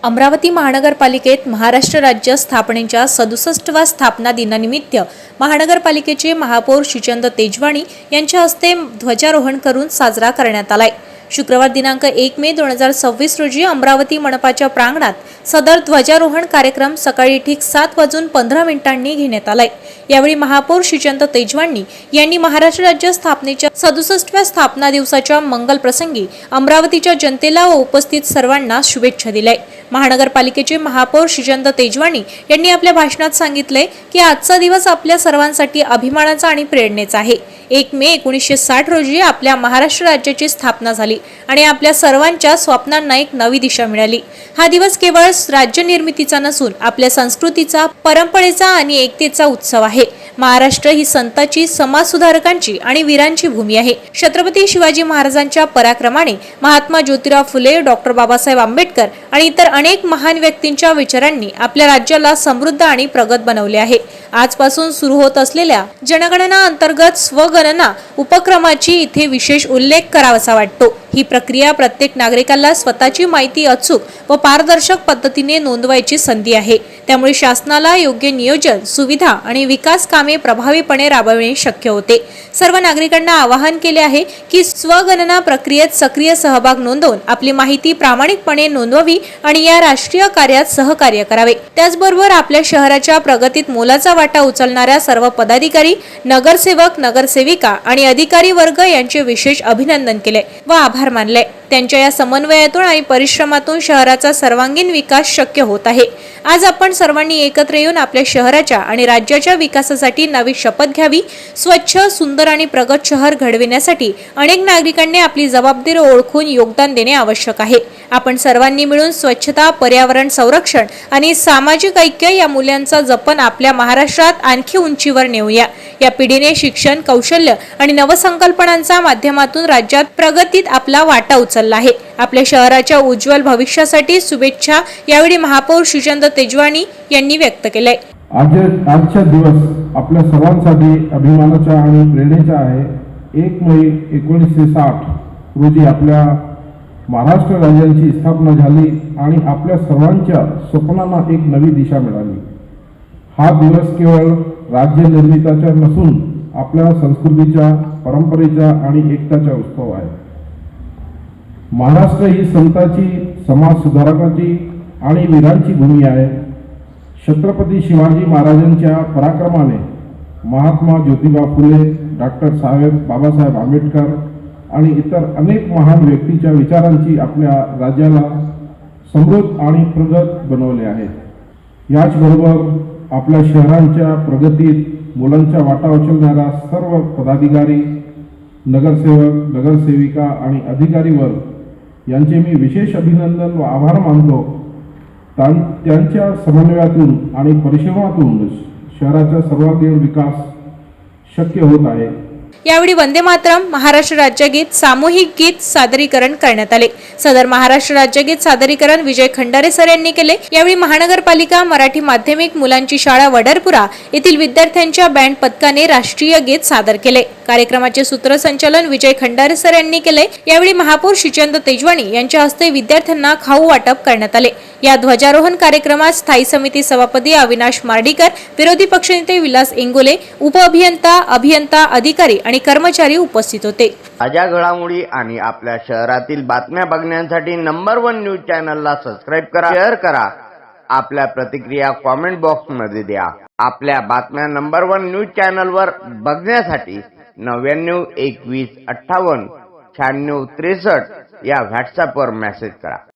अमरावती महानगरपालिकेत महाराष्ट्र राज्य स्थापनेच्या 67व्या स्थापना दिनानिमित्त महानगरपालिकेचे महापौर श्रीचंद तेजवाणी यांच्या हस्ते ध्वजारोहण करून साजरा करण्यात आलाय। शुक्रवार दिनांक 1 मे 2026 रोजी अमरावती मनपाच्या प्रांगणात सदर ध्वजारोहण कार्यक्रम सकाळी ठीक 7:15 घेण्यात आलाय। यावेळी महापौर श्रीचंद तेजवाणी यांनी महाराष्ट्र राज्य स्थापनेच्या 67व्या स्थापना दिवसाच्या मंगल प्रसंगी अमरावतीच्या जनतेला व उपस्थित सर्वांना शुभेच्छा दिल्या। महानगरपालिकेचे महापौर श्रीचंद तेजवाणी यांनी आपल्या भाषणात सांगितले की आजचा दिवस आपल्या सर्वांसाठी अभिमानाचा आणि प्रेरणेचा आहे। 1 मे 1960 रोजी आपल्या महाराष्ट्र राज्याची स्थापना झाली आणि आपल्या सर्वांच्या स्वप्नांना एक नवी दिशा मिळाली। हा दिवस केवळ राज्य निर्मितीचा नसून आपल्या संस्कृतीचा, परंपरेचा आणि एकतेचा उत्सव आहे। महाराष्ट्र ही संतांची, समाजसुधारकांची आणि वीरांची भूमी आहे। छत्रपती शिवाजी महाराजांच्या पराक्रमाने, महात्मा ज्योतिराव फुले, डॉक्टर बाबासाहेब आंबेडकर आणि इतर अनेक महान व्यक्तींच्या विचारांनी आपल्या राज्याला समृद्ध आणि प्रगत बनवले आहे। आजपासून सुरू होत असलेल्या जनगणना अंतर्गत स्वगणना उपक्रमाची इथे विशेष उल्लेख करावासा वाटतो। ही प्रक्रिया प्रत्येक नागरिकाला स्वतःची माहिती अचूक व पारदर्शक पद्धतीने नोंदवायची संधी आहे। त्यामुळे शासनाला योग्य नियोजन, सुविधा आणि विकास कामे प्रभावीपणे राबविणे शक्य होते। सर्व नागरिकांना आवाहन केले आहे की स्वगणना प्रक्रियेत सक्रिय सहभाग नोंदवून आपली माहिती प्रामाणिकपणे नोंदवावी आणि या राष्ट्रीय कार्यात सहकार्य करावे। त्याचबरोबर आपल्या शहराच्या प्रगतीत मोलाचा वाटा उचलणाऱ्या सर्व पदाधिकारी, नगरसेवक, नगरसेविका आणि अधिकारी वर्ग यांचे विशेष अभिनंदन केले व आभार मानले। त्यांच्या या समन्वयातून आणि परिश्रमातून शहराचा सर्वांगीण विकास शक्य होत आहे। आज आपण सर्वांनी एकत्र येऊन आपल्या शहराच्या आणि राज्याच्या विकासासाठी नवी शपथ घ्यावी। स्वच्छ, सुंदर आणि प्रगत शहर घडविण्यासाठी अनेक नागरिकांनी आपली जबाबदारी ओळखून योगदान देणे आवश्यक आहे। आपण सर्वांनी मिळून स्वच्छता, पर्यावरण संरक्षण आणि सामाजिक ऐक्य या मूल्यांचा जपन आपल्या महाराष्ट्रात आणखी उंचीवर नेऊया। या पिढीने शिक्षण, कौशल्य आणि नवसंकल्पनांच्या माध्यमातून राज्यात प्रगतीत आपला वाटा उचलला आहे। आपल्या शहराच्या उज्ज्वल भविष्यासाठी शुभेच्छा यावेळी महापौर श्रीचंद तेजवाणी यांनी व्यक्त केले। आजचा दिवस आपल्या सर्वांसाठी अभिमानाचा आणि प्रेरणेचा आहे। 1 मे 1960 रोजी आपल्या महाराष्ट्र राज्याची स्थापना झाली आणि आपल्या सर्वांच्या स्वप्नांना एक नवी दिशा मिळाली। हा दिवस केवळ राज्य निर्मितीचा नसून आपल्या संस्कृतीचा, परंपरेचा आणि एकताचा उत्सव आहे। महाराष्ट्र ही संतांची, समाजसुधारकांची आणि वीरांची भूमी आहे। छत्रपती शिवाजी महाराजांच्या पराक्रमाने, महात्मा ज्योतिबा फुले, डॉक्टर बाबासाहेब आंबेडकर आणि इतर अनेक महान व्यक्तींच्या विचारांची आपल्या राज्याला समृद्ध आणि प्रगत बनवले आहे। याचबरोबर आपल्या शहरांच्या प्रगतीत मुलांच्या वाटा उचलणाऱ्या सर्व पदाधिकारी, नगरसेवक, नगरसेविका आणि अधिकारी वर्ग यांचे मी विशेष अभिनंदन व आभार मानतो। त्यांच्या समन्वयातून आणि परिश्रमातून शहराचा सर्वांगीण विकास शक्य होत आहे। यावेळी वंदे मातरम, महाराष्ट्र राज्यगीत, सामूहिक गीत सादरीकरण करण्यात आले। सदर महाराष्ट्र राज्यगीत सादरीकरण विजय खंडारे सर यांनी केले। यावेळी महानगरपालिका मराठी माध्यमिक मुलांची शाळा वडरपुरा येथील विद्यार्थ्यांच्या बँड पथकाने राष्ट्रीय गीत सादर केले। कार्यक्रमाचे सूत्रसंचालन विजय खंडारे सर यांनी केले। यावेळी महापौर श्रीचंद तेजवाणी यांच्या हस्ते विद्यार्थ्यांना खाऊ वाटप करण्यात आले। या ध्वजारोहण कार्यक्रमात स्थायी समिती सभापती अविनाश मार्डीकर, विरोधी पक्षनेते विलास इंगोले, अभियंता, अधिकारी आणि कर्मचारी उपस्थित होते। ताज्या घडामोडी आणि आपल्या शहरातील बातम्या बघण्यासाठी नंबर 1 न्यूज चॅनलला सबस्क्राइब करा, शेअर करा, आपल्या प्रतिक्रिया कमेंट बॉक्स मध्ये द्या। आपल्या बातम्या नंबर 1 न्यूज चॅनलवर बघण्यासाठी 99 21 58 96 63 या व्हॉट्सअपवर मेसेज करा।